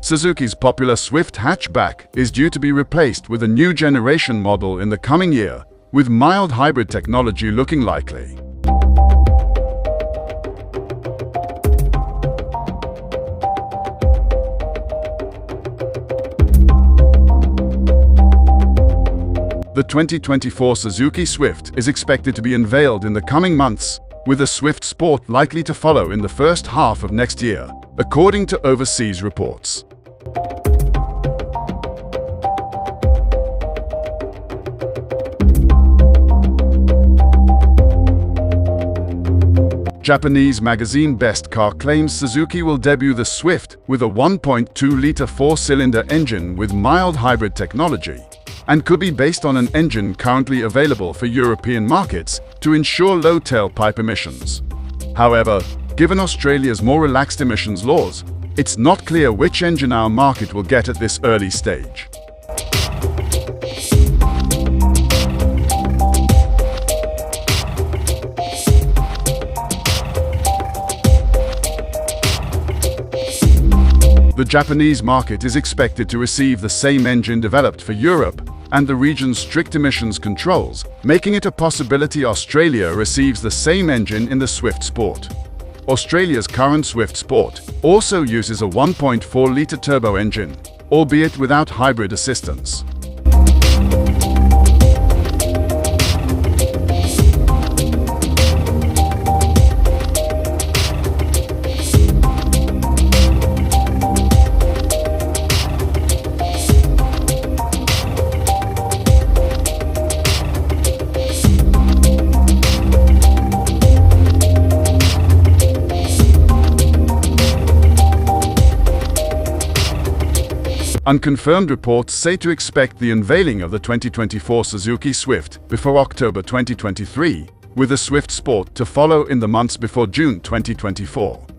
Suzuki's popular Swift hatchback is due to be replaced with a new generation model in the coming year, with mild hybrid technology looking likely. The 2024 Suzuki Swift is expected to be unveiled in the coming months, with the Swift Sport likely to follow in the first half of next year, according to overseas reports. Japanese magazine BestCar claims Suzuki will debut the Swift with a 1.2-liter four-cylinder engine with mild hybrid technology, and could be based on an engine currently available for European markets to ensure low tailpipe emissions. However, given Australia's more relaxed emissions laws, it's not clear which engine our market will get at this early stage. The Japanese market is expected to receive the same engine developed for Europe and the region's strict emissions controls, making it a possibility Australia receives the same engine in the Swift Sport. Australia's current Swift Sport also uses a 1.4-litre turbo engine, albeit without hybrid assistance. Unconfirmed reports say to expect the unveiling of the 2024 Suzuki Swift before October 2023, with the Swift Sport to follow in the months before June 2024.